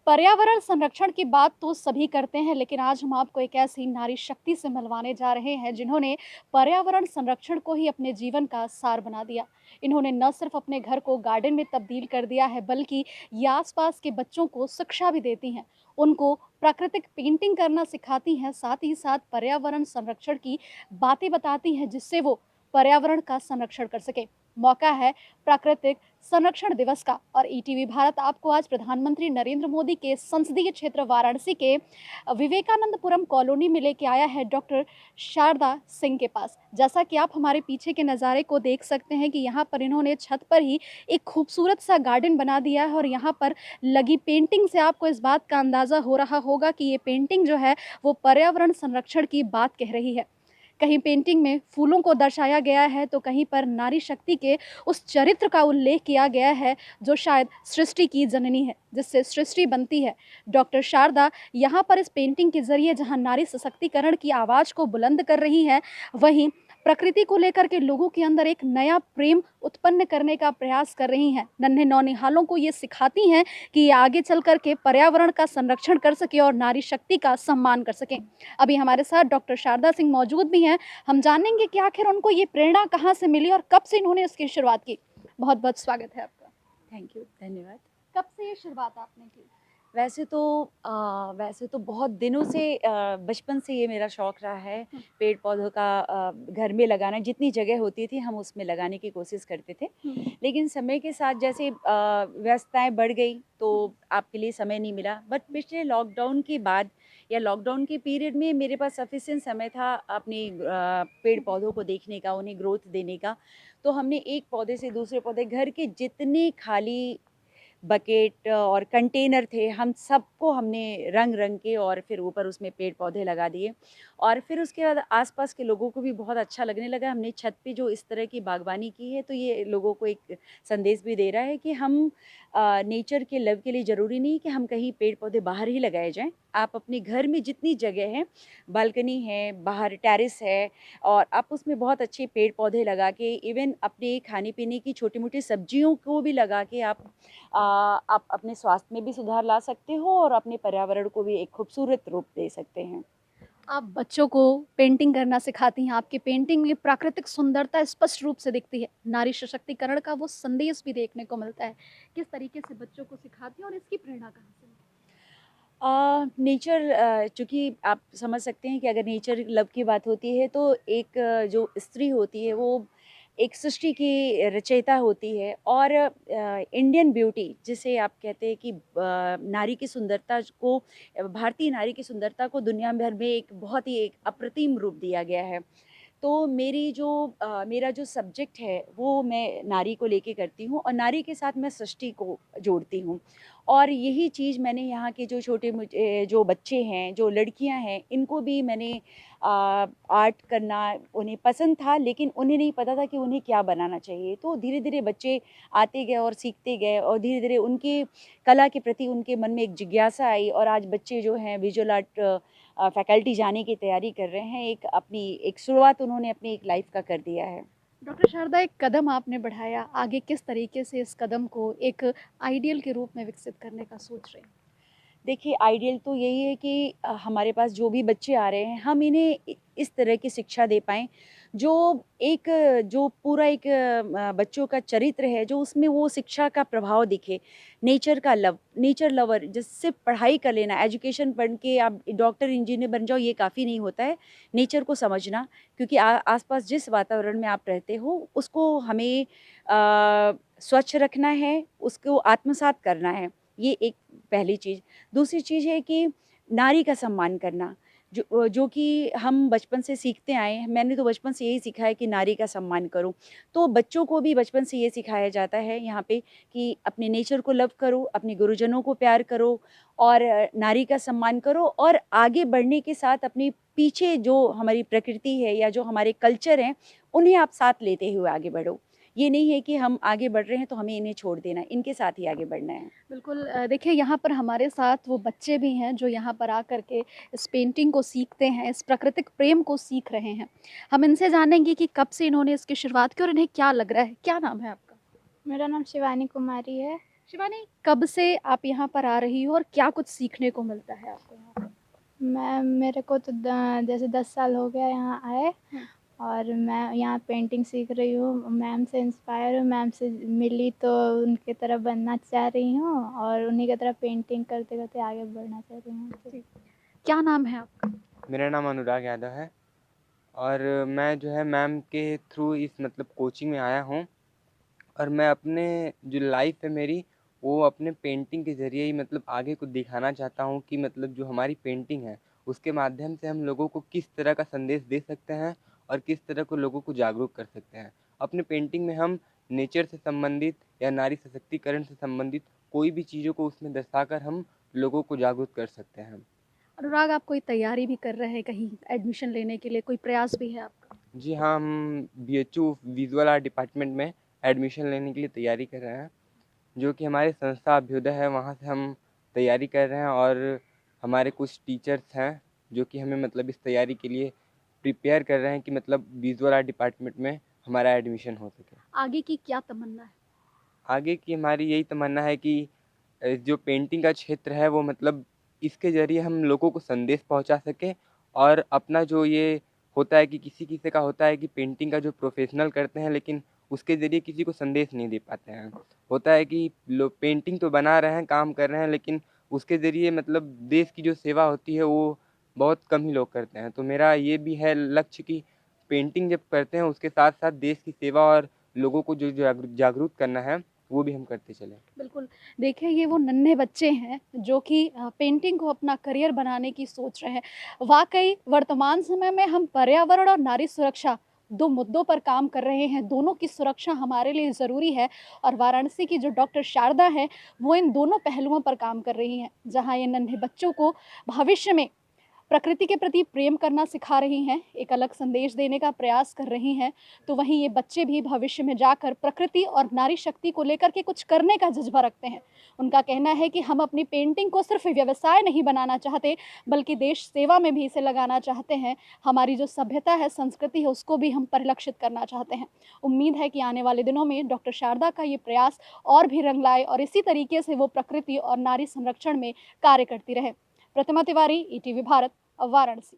पर्यावरण संरक्षण की बात तो सभी करते हैं, लेकिन आज हम आपको एक ऐसी नारी शक्ति से मिलवाने जा रहे हैं जिन्होंने पर्यावरण संरक्षण को ही अपने जीवन का सार बना दिया। इन्होंने न सिर्फ अपने घर को गार्डन में तब्दील कर दिया है, बल्कि ये आसपास के बच्चों को शिक्षा भी देती हैं। उनको प्राकृतिक पेंटिंग करना सिखाती हैं, साथ ही साथ पर्यावरण संरक्षण की बातें बताती हैं, जिससे वो पर्यावरण का संरक्षण कर सके। मौका है प्राकृतिक संरक्षण दिवस का और ईटीवी भारत आपको आज प्रधानमंत्री नरेंद्र मोदी के संसदीय क्षेत्र वाराणसी के विवेकानंदपुरम कॉलोनी में लेके आया है डॉक्टर शारदा सिंह के पास। जैसा कि आप हमारे पीछे के नज़ारे को देख सकते हैं कि यहाँ पर इन्होंने छत पर ही एक खूबसूरत सा गार्डन बना दिया है और यहाँ पर लगी पेंटिंग से आपको इस बात का अंदाज़ा हो रहा होगा कि ये पेंटिंग जो है वो पर्यावरण संरक्षण की बात कह रही है। कहीं पेंटिंग में फूलों को दर्शाया गया है तो कहीं पर नारी शक्ति के उस चरित्र का उल्लेख किया गया है जो शायद सृष्टि की जननी है, जिससे सृष्टि बनती है। डॉक्टर शारदा यहाँ पर इस पेंटिंग के जरिए जहाँ नारी सशक्तिकरण की आवाज़ को बुलंद कर रही हैं, वहीं प्रकृति को लेकर के लोगों के अंदर एक नया प्रेम उत्पन्न करने का प्रयास कर रही हैं। नन्हे नौनिहालों को ये सिखाती हैं कि ये आगे चल कर के पर्यावरण का संरक्षण कर सके और नारी शक्ति का सम्मान कर सकें। अभी हमारे साथ डॉक्टर शारदा सिंह मौजूद भी हैं। हम जानेंगे कि आखिर उनको ये प्रेरणा कहाँ से मिली और कब से इन्होंने इसकी शुरुआत की। बहुत बहुत स्वागत है आपका। थैंक यू, धन्यवाद। कब से ये शुरुआत आपने की? वैसे तो बहुत दिनों से बचपन से ये मेरा शौक़ रहा है पेड़ पौधों का घर में लगाना। जितनी जगह होती थी हम उसमें लगाने की कोशिश करते थे, लेकिन समय के साथ जैसे व्यस्तताएं बढ़ गई तो आपके लिए समय नहीं मिला। बट पिछले लॉकडाउन के बाद या लॉकडाउन के पीरियड में मेरे पास सफिशिएंट समय था अपने पेड़ पौधों को देखने का, उन्हें ग्रोथ देने का। तो हमने एक पौधे से दूसरे पौधे, घर के जितने खाली बकेट और कंटेनर थे, हम सबको हमने रंग रंग के और फिर ऊपर उसमें पेड़ पौधे लगा दिए। और फिर उसके बाद आसपास के लोगों को भी बहुत अच्छा लगने लगा। हमने छत पे जो इस तरह की बागवानी की है, तो ये लोगों को एक संदेश भी दे रहा है कि हम नेचर के लव के लिए ज़रूरी नहीं कि हम कहीं पेड़ पौधे बाहर ही लगाए जाएं। आप अपने घर में जितनी जगह है, बालकनी है, बाहर टेरेस है, और आप उसमें बहुत अच्छे पेड़ पौधे लगा के, इवन अपने खाने पीने की छोटी मोटी सब्जियों को भी लगा के आप अपने स्वास्थ्य में भी सुधार ला सकते हो और अपने पर्यावरण को भी एक खूबसूरत रूप दे सकते हैं। आप बच्चों को पेंटिंग करना सिखाती हैं। आपकी पेंटिंग में प्राकृतिक सुंदरता स्पष्ट रूप से दिखती है। नारी सशक्तिकरण का वो संदेश भी देखने को मिलता है। किस तरीके से बच्चों को सिखाती हैं और इसकी प्रेरणा कहाँ से मिलती नेचर, चूँकि आप समझ सकते हैं कि अगर नेचर लव की बात होती है तो एक जो स्त्री होती है वो एक सृष्टि की रचयिता होती है। और इंडियन ब्यूटी जिसे आप कहते हैं कि नारी की सुंदरता को, भारतीय नारी की सुंदरता को दुनिया भर में एक बहुत ही एक अप्रतिम रूप दिया गया है। तो मेरा जो सब्जेक्ट है वो मैं नारी को लेके करती हूँ और नारी के साथ मैं सृष्टि को जोड़ती हूँ। और यही चीज़ मैंने यहाँ के जो जो बच्चे हैं, जो लड़कियाँ हैं, इनको भी मैंने आर्ट करना उन्हें पसंद था, लेकिन उन्हें नहीं पता था कि उन्हें क्या बनाना चाहिए। तो धीरे धीरे बच्चे आते गए और सीखते गए और धीरे धीरे उनके कला के प्रति उनके मन में एक जिज्ञासा आई। और आज बच्चे जो हैं विजुअल आर्ट फैकल्टी जाने की तैयारी कर रहे हैं। एक शुरुआत उन्होंने अपनी एक लाइफ का कर दिया है। डॉक्टर शारदा, एक कदम आपने बढ़ाया, आगे किस तरीके से इस कदम को एक आइडियल के रूप में विकसित करने का सोच रहे हैं? देखिए, आइडियल तो यही है कि हमारे पास जो भी बच्चे आ रहे हैं, हम इन्हें इस तरह की शिक्षा दे पाएँ जो पूरा एक बच्चों का चरित्र है, जो उसमें वो शिक्षा का प्रभाव दिखे। नेचर का लव, नेचर लवर, जिससे पढ़ाई कर लेना, एजुकेशन पढ़ के आप डॉक्टर इंजीनियर बन जाओ, ये काफ़ी नहीं होता है। नेचर को समझना, क्योंकि आसपास जिस वातावरण में आप रहते हो उसको हमें स्वच्छ रखना है, उसको आत्मसात करना है। ये एक पहली चीज़। दूसरी चीज़ है कि नारी का सम्मान करना, जो कि हम बचपन से सीखते आए हैं। मैंने तो बचपन से यही सीखा है कि नारी का सम्मान करो। तो बच्चों को भी बचपन से ये सिखाया जाता है यहाँ पे कि अपने नेचर को लव करो, अपने गुरुजनों को प्यार करो और नारी का सम्मान करो। और आगे बढ़ने के साथ अपने पीछे जो हमारी प्रकृति है या जो हमारे कल्चर हैं, उन्हें आप साथ लेते हुए आगे बढ़ो। ये नहीं है कि हम आगे बढ़ रहे हैं तो हमें इन्हें छोड़ देना है, इनके साथ ही आगे बढ़ना है। बिल्कुल। देखिए, यहाँ पर हमारे साथ वो बच्चे भी हैं जो यहाँ पर आकर के इस पेंटिंग को सीखते हैं, इस प्राकृतिक प्रेम को सीख रहे हैं। हम इनसे जानेंगे कि कब से इन्होंने इसकी शुरुआत की और इन्हें क्या लग रहा है। क्या नाम है आपका? मेरा नाम शिवानी कुमारी है। शिवानी, कब से आप यहाँ पर आ रही हो और क्या कुछ सीखने को मिलता है आपको यहाँ पर? मैं मेरे को तो जैसे 10 साल हो गया यहाँ आए और मैं यहाँ पेंटिंग सीख रही हूँ। मैम से इंस्पायर हूँ, मैम से मिली तो उनकी तरह बनना चाह रही हूँ और उन्हीं की तरह पेंटिंग करते करते आगे बढ़ना चाह रही हूँ। क्या नाम है आपका? मेरा नाम अनुराग यादव है और मैं जो है मैम के थ्रू इस मतलब कोचिंग में आया हूँ और मैं अपने जो लाइफ है मेरी वो अपने पेंटिंग के ज़रिए ही मतलब आगे को दिखाना चाहता हूँ कि मतलब जो हमारी पेंटिंग है उसके माध्यम से हम लोगों को किस तरह का संदेश दे सकते हैं और किस तरह को लोगों को जागरूक कर सकते हैं। अपने पेंटिंग में हम नेचर से संबंधित या नारी सशक्तिकरण से संबंधित कोई भी चीज़ों को उसमें दर्शाकर हम लोगों को जागरूक कर सकते हैं। अनुराग, आप कोई तैयारी भी कर रहे हैं कहीं एडमिशन लेने के लिए, कोई प्रयास भी है आपका? जी हाँ, हम बीएचयू विजुअल आर्ट डिपार्टमेंट में एडमिशन लेने के लिए तैयारी कर रहे हैं, जो कि हमारी संस्था अभ्युदय है, वहाँ से हम तैयारी कर रहे हैं और हमारे कुछ टीचर्स हैं, जो कि हमें मतलब इस तैयारी के लिए प्रिपेयर कर रहे हैं कि मतलब विजुअल आर्ट डिपार्टमेंट में हमारा एडमिशन हो सके। आगे की क्या तमन्ना है? आगे की हमारी यही तमन्ना है कि जो पेंटिंग का क्षेत्र है वो मतलब इसके ज़रिए हम लोगों को संदेश पहुंचा सकें और अपना जो ये होता है कि किसी-किसी का होता है कि पेंटिंग का जो प्रोफ़ेशनल करते हैं लेकिन उसके ज़रिए किसी को संदेश नहीं दे पाते हैं। होता है कि लोग पेंटिंग तो बना रहे हैं, काम कर रहे हैं लेकिन उसके ज़रिए मतलब देश की जो सेवा होती है वो बहुत कम ही लोग करते हैं। तो मेरा ये भी है लक्ष्य कि पेंटिंग जब करते हैं उसके साथ-साथ देश की सेवा और लोगों को जो जागरूक करना है वो भी हम करते चलें। बिल्कुल। देखिए, ये वो नन्हे बच्चे हैं जो कि पेंटिंग को अपना करियर बनाने की सोच रहे हैं। वाक़ई वर्तमान समय में हम पर्यावरण और नारी सुरक्षा 2 मुद्दों पर काम कर रहे हैं। दोनों की सुरक्षा हमारे लिए ज़रूरी है और वाराणसी की जो डॉक्टर शारदा हैं, वो इन दोनों पहलुओं पर काम कर रही हैं। जहाँ ये नन्हे बच्चों को भविष्य में प्रकृति के प्रति प्रेम करना सिखा रही हैं, एक अलग संदेश देने का प्रयास कर रही हैं, तो वहीं ये बच्चे भी भविष्य में जाकर प्रकृति और नारी शक्ति को लेकर के कुछ करने का जज़्बा रखते हैं। उनका कहना है कि हम अपनी पेंटिंग को सिर्फ़ व्यवसाय नहीं बनाना चाहते, बल्कि देश सेवा में भी इसे लगाना चाहते हैं। हमारी जो सभ्यता है, संस्कृति है, उसको भी हम परिलक्षित करना चाहते हैं। उम्मीद है कि आने वाले दिनों में डॉक्टर शारदा का ये प्रयास और भी रंग लाए और इसी तरीके से वो प्रकृति और नारी संरक्षण में कार्य करती रहे। प्रतिमा तिवारी, ईटीवी भारत, वाराणसी।